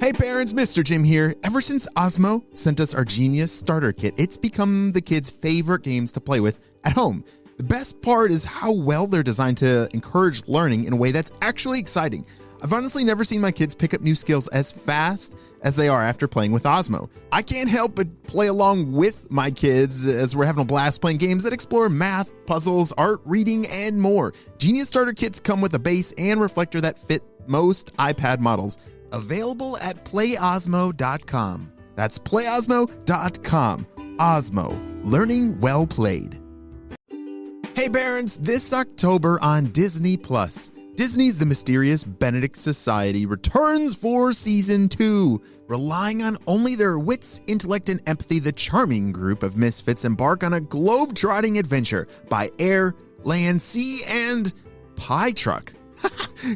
Hey parents, Mr. Jim here. Ever since Osmo sent us our Genius Starter Kit, it's become the kids' favorite games to play with at home. The best part is how well they're designed to encourage learning in a way that's actually exciting. I've honestly never seen my kids pick up new skills as fast as they are after playing with Osmo. I can't help but play along with my kids as we're having a blast playing games that explore math, puzzles, art, reading, and more. Genius Starter Kits come with a base and reflector that fit most iPad models. Available at playosmo.com. That's playosmo.com. Osmo, learning well played. Hey parents, this October on Disney Plus, Disney's The Mysterious Benedict Society returns for season 2. Relying on only their wits, intellect, and empathy, the charming group of misfits embark on a globe-trotting adventure by air, land, sea, and pie truck.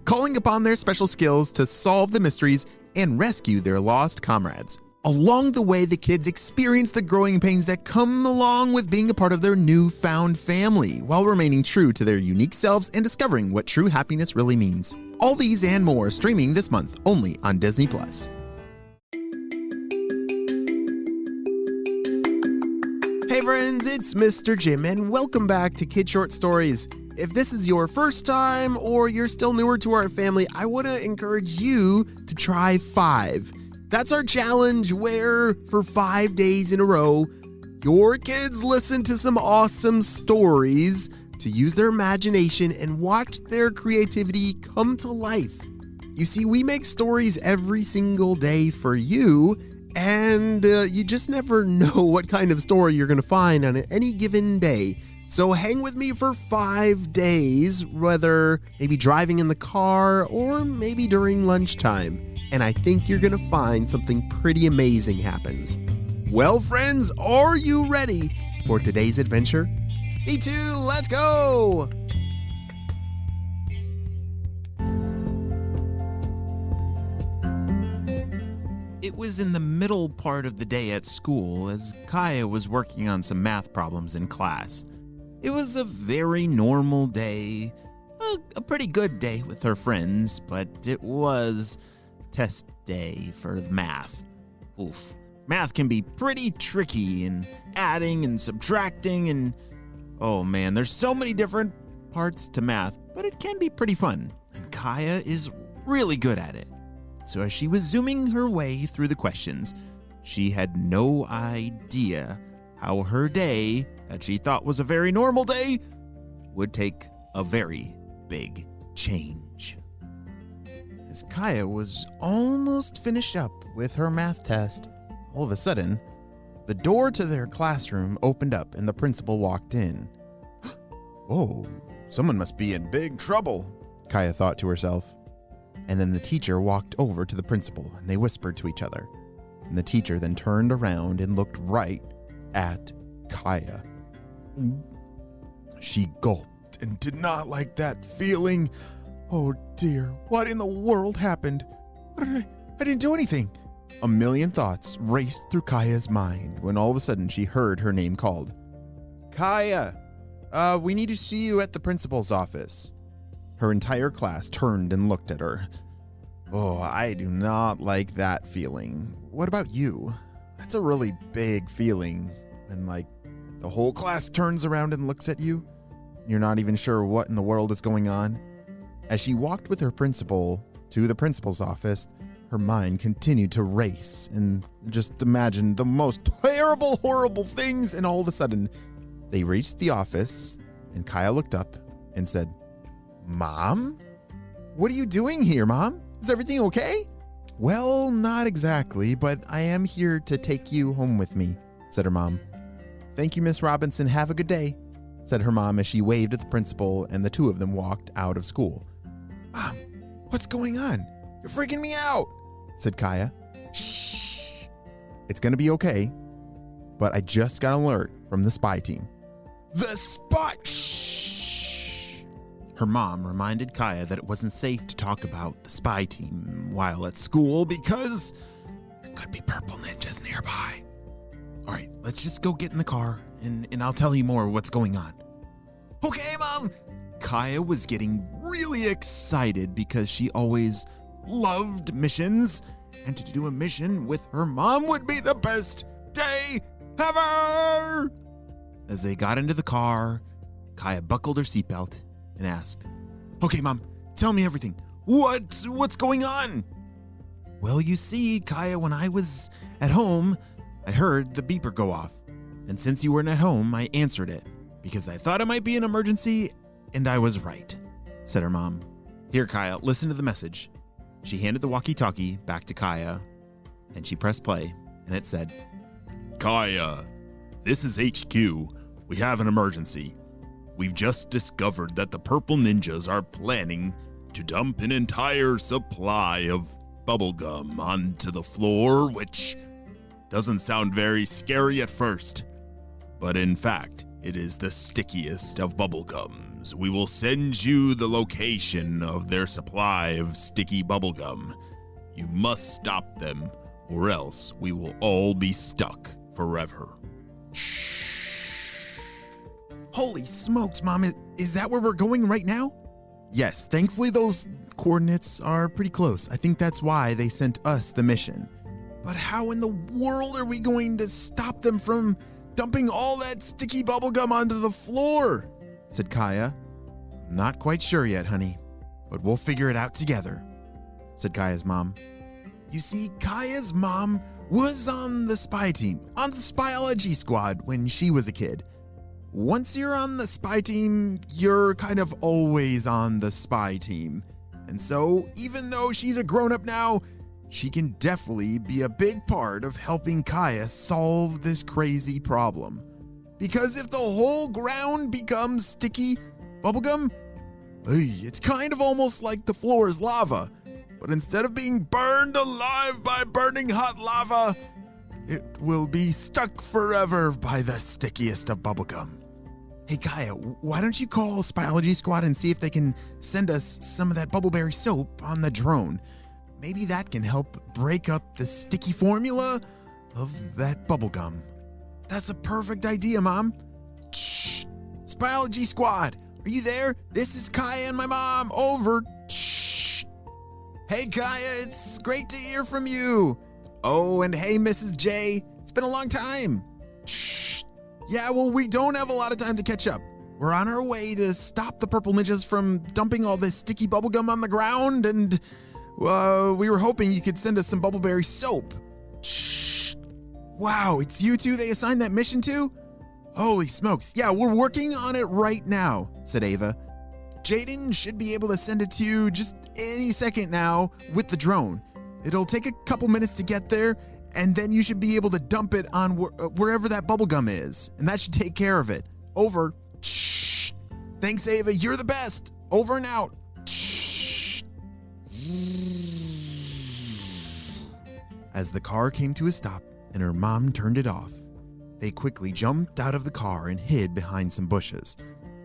Calling upon their special skills to solve the mysteries and rescue their lost comrades. Along the way, the kids experience the growing pains that come along with being a part of their newfound family, while remaining true to their unique selves and discovering what true happiness really means. All these and more streaming this month only on Disney Plus. Hey friends, it's Mr. Jim, and welcome back to Kid Short Stories. If this is your first time or you're still newer to our family, I want to encourage you to try 5. That's our challenge where, for 5 days in a row, your kids listen to some awesome stories to use their imagination and watch their creativity come to life. You see, we make stories every single day for you, and you just never know what kind of story you're going to find on any given day. So hang with me for 5 days, whether maybe driving in the car or maybe during lunchtime. And I think you're going to find something pretty amazing happens. Well, friends, are you ready for today's adventure? Me too, let's go! It was in the middle part of the day at school as Kaya was working on some math problems in class. It was a very normal day, a pretty good day with her friends, but it was test day for math. Oof. Math can be pretty tricky in adding and subtracting and, oh man, there's so many different parts to math, but it can be pretty fun, and Kaya is really good at it. So as she was zooming her way through the questions, she had no idea how her day, that she thought was a very normal day, would take a very big change. As Kaya was almost finished up with her math test, all of a sudden, the door to their classroom opened up and the principal walked in. Oh, someone must be in big trouble, Kaya thought to herself. And then the teacher walked over to the principal and they whispered to each other. And the teacher then turned around and looked right at Kaya. She gulped and did not like that feeling. Oh dear, what in the world happened? I didn't do anything. A million thoughts raced through Kaya's mind when all of a sudden she heard her name called. Kaya, we need to see you at the principal's office. Her entire class turned and looked at her. Oh, I do not like that feeling. What about you? That's a really big feeling. And the whole class turns around and looks at you. You're not even sure what in the world is going on. As she walked with her principal to the principal's office, her mind continued to race and just imagined the most terrible, horrible things. And all of a sudden, they reached the office and Kaya looked up and said, Mom? What are you doing here, Mom? Is everything okay? Well, not exactly, but I am here to take you home with me, said her mom. Thank you, Miss Robinson. Have a good day, said her mom as she waved at the principal and the two of them walked out of school. Mom, what's going on? You're freaking me out, said Kaya. Shh. It's going to be okay, but I just got an alert from the spy team. The spy? Shh. Her mom reminded Kaya that it wasn't safe to talk about the spy team while at school because there could be purple ninjas nearby. All right, let's just go get in the car and I'll tell you more what's going on. Okay, Mom. Kaya was getting really excited because she always loved missions and to do a mission with her mom would be the best day ever! As they got into the car, Kaya buckled her seatbelt and asked, "Okay, Mom, tell me everything. What's going on?" "Well, you see, Kaya, when I was at home, I heard the beeper go off. And since you weren't at home, I answered it because I thought it might be an emergency, and I was right," said her mom. "Here, Kaya, listen to the message." She handed the walkie-talkie back to Kaya, and she pressed play, and it said, "Kaya, this is HQ. We have an emergency. We've just discovered that the Purple Ninjas are planning to dump an entire supply of bubblegum onto the floor, which doesn't sound very scary at first, but in fact, it is the stickiest of bubblegums. We will send you the location of their supply of sticky bubblegum. You must stop them, or else we will all be stuck forever." "Shh. Holy smokes, Mom, is that where we're going right now?" "Yes, thankfully those coordinates are pretty close. I think that's why they sent us the mission. But how in the world are we going to stop them from dumping all that sticky bubblegum onto the floor?" said Kaya. "I'm not quite sure yet, honey, but we'll figure it out together," said Kaya's mom. You see, Kaya's mom was on the spy team, on the Spyology squad when she was a kid. Once you're on the spy team, you're kind of always on the spy team. And so, even though she's a grown-up now, she can definitely be a big part of helping Kaya solve this crazy problem. Because if the whole ground becomes sticky bubblegum, it's kind of almost like the floor is lava. But instead of being burned alive by burning hot lava, it will be stuck forever by the stickiest of bubblegum. Hey Kaya, why don't you call Spyology Squad and see if they can send us some of that bubbleberry soap on the drone? Maybe that can help break up the sticky formula of that bubblegum. That's a perfect idea, Mom. Shh. Spyology Squad, are you there? This is Kaya and my mom. Over. Shh. Hey Kaya, it's great to hear from you. Oh, and hey Mrs. J, it's been a long time. Shh. Yeah, well, we don't have a lot of time to catch up. We're on our way to stop the Purple Ninjas from dumping all this sticky bubblegum on the ground, and we were hoping you could send us some bubbleberry soap. Shh. Wow, it's you two they assigned that mission to? Holy smokes. Yeah, we're working on it right now, said Ava. Jaden should be able to send it to you just any second now with the drone. It'll take a couple minutes to get there, and then you should be able to dump it on wherever that bubblegum is, and that should take care of it. Over. Shh. Thanks, Ava. You're the best. Over and out. Shh. As the car came to a stop and her mom turned it off, they quickly jumped out of the car and hid behind some bushes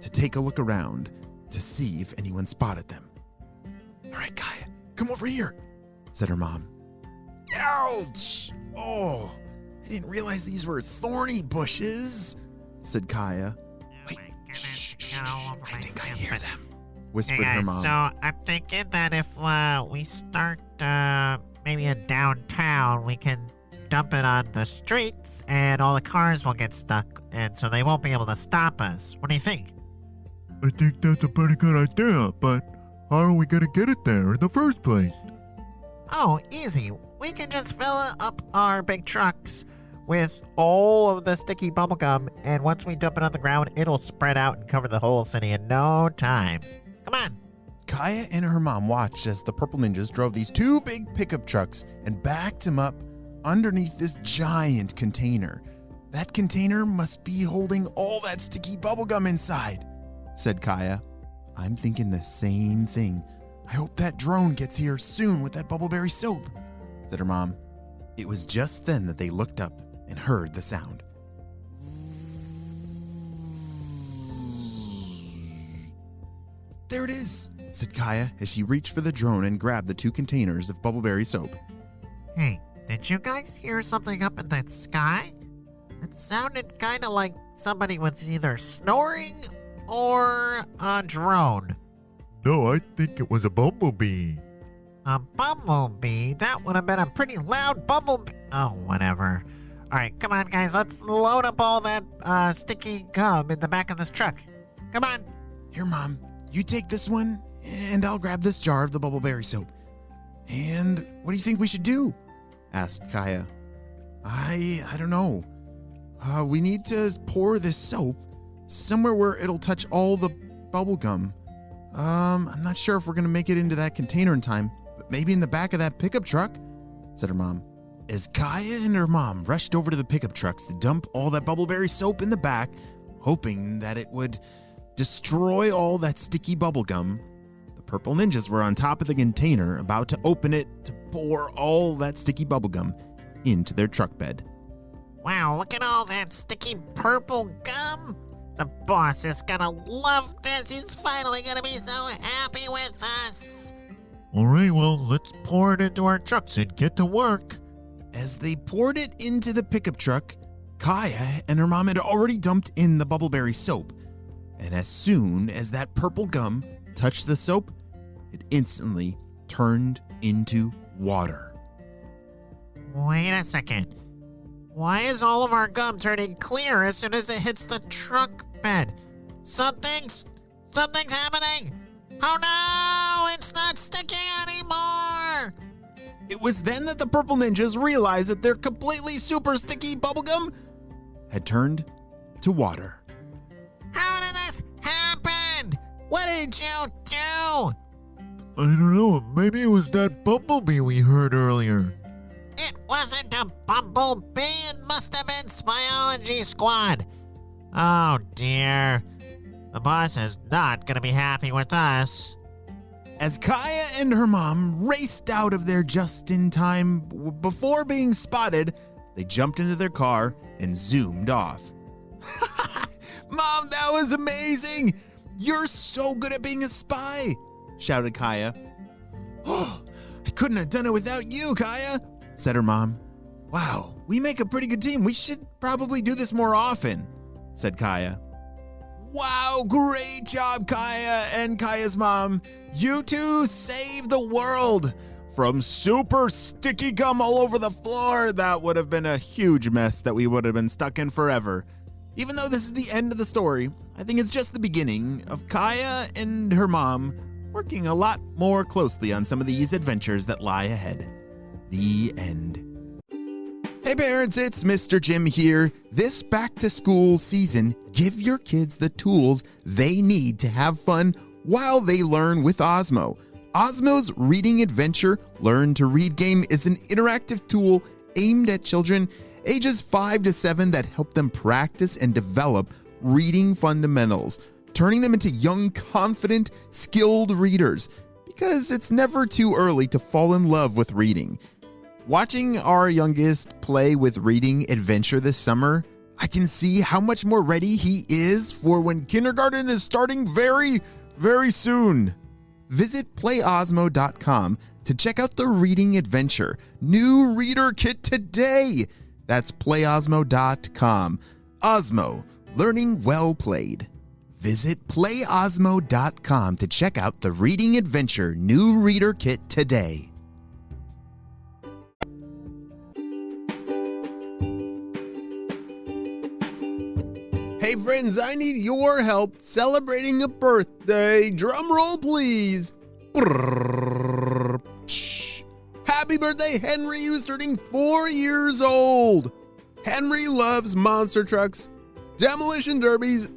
to take a look around to see if anyone spotted them. All right, Kaya, come over here, said her mom. Ouch! Oh, I didn't realize these were thorny bushes, said Kaya. Wait, shh, I think I hear them, whispered her mom. So I'm thinking that if we start maybe in downtown, we can dump it on the streets and all the cars will get stuck, and so they won't be able to stop us. What do you think? I think that's a pretty good idea, but how are we gonna get it there in the first place? Oh, easy. We can just fill up our big trucks with all of the sticky bubblegum, and once we dump it on the ground, it'll spread out and cover the whole city in no time. Come on. Kaya and her mom watched as the Purple Ninjas drove these two big pickup trucks and backed them up underneath this giant container. That container must be holding all that sticky bubblegum inside, said Kaya. I'm thinking the same thing. I hope that drone gets here soon with that bubbleberry soap, said her mom. It was just then that they looked up and heard the sound. There it is, said Kaya as she reached for the drone and grabbed the two containers of bubbleberry soap. Hey, did you guys hear something up in that sky? It sounded kind of like somebody was either snoring or a drone. No, I think it was a bumblebee. A bumblebee? That would have been a pretty loud bumblebee. Oh, whatever. All right, come on, guys. Let's load up all that sticky gum in the back of this truck. Come on. Here, Mom, you take this one, and I'll grab this jar of the bubbleberry soap. And what do you think we should do? Asked Kaya. I don't know. We need to pour this soap somewhere where it'll touch all the bubble gum. I'm not sure if we're going to make it into that container in time, but maybe in the back of that pickup truck, said her mom. As Kaya and her mom rushed over to the pickup trucks to dump all that bubbleberry soap in the back, hoping that it would destroy all that sticky bubble gum, the purple ninjas were on top of the container, about to open it to pour all that sticky bubble gum into their truck bed. Wow, look at all that sticky purple gum. The boss is gonna love this. He's finally gonna be so happy with us. All right, well, let's pour it into our trucks and get to work. As they poured it into the pickup truck, Kaya and her mom had already dumped in the bubbleberry soap. And as soon as that purple gum touched the soap, it instantly turned into water. Wait a second. Why is all of our gum turning clear as soon as it hits the truck bed? Something's happening. Oh no, it's not sticking anymore. It was then that the purple ninjas realized that their completely super sticky bubblegum had turned to water. How did this happen? What did you do? I don't know, maybe it was that bumblebee we heard earlier. It wasn't a bumblebee. It must have been Spyology Squad. Oh dear. The boss is not going to be happy with us. As Kaya and her mom raced out of there just in time before being spotted, they jumped into their car and zoomed off. Mom, that was amazing! You're so good at being a spy, shouted Kaya. Oh, I couldn't have done it without you, Kaya, said her mom. Wow, we make a pretty good team. We should probably do this more often, said Kaya. Wow, great job, Kaya and Kaya's mom. You two saved the world from super sticky gum all over the floor. That would have been a huge mess that we would have been stuck in forever. Even though this is the end of the story, I think it's just the beginning of Kaya and her mom working a lot more closely on some of these adventures that lie ahead. The end. Hey parents, it's Mr. Jim here. This back-to-school season, give your kids the tools they need to have fun while they learn with Osmo. Osmo's Reading Adventure Learn to Read game is an interactive tool aimed at children ages 5 to 7 that help them practice and develop reading fundamentals, turning them into young, confident, skilled readers, because it's never too early to fall in love with reading. Watching our youngest play with Reading Adventure this summer, I can see how much more ready he is for when kindergarten is starting very, very soon. Visit playosmo.com to check out the Reading Adventure new reader kit today. That's playosmo.com. Osmo, learning well played. Visit playosmo.com to check out the Reading Adventure new reader kit today. Hey friends, I need your help celebrating a birthday. Drum roll, please. Happy birthday, Henry, who's turning 4 years old. Henry loves monster trucks, demolition derbies,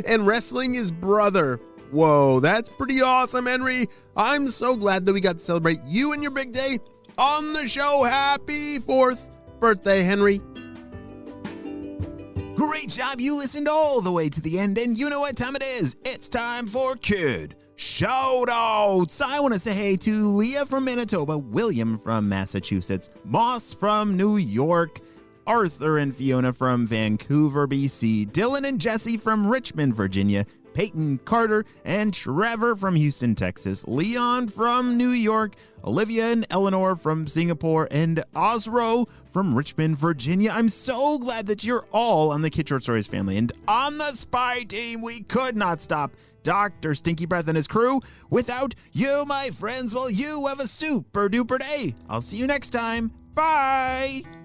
and wrestling his brother. Whoa, that's pretty awesome, Henry. I'm so glad that we got to celebrate you and your big day on the show. Happy 4th birthday, Henry. Great job, you listened all the way to the end, and you know what time it is. It's time for Kid Shoutouts. I want to say hey to Leah from Manitoba, William from Massachusetts, Moss from New York, Arthur and Fiona from Vancouver, BC, Dylan and Jesse from Richmond, Virginia, Peyton, Carter, and Trevor from Houston, Texas, Leon from New York, Olivia and Eleanor from Singapore, and Osro from Richmond, Virginia. I'm so glad that you're all on the Kid Short Stories family. And on the spy team, we could not stop Dr. Stinky Breath and his crew. Without you, my friends, well, you have a super duper day. I'll see you next time. Bye.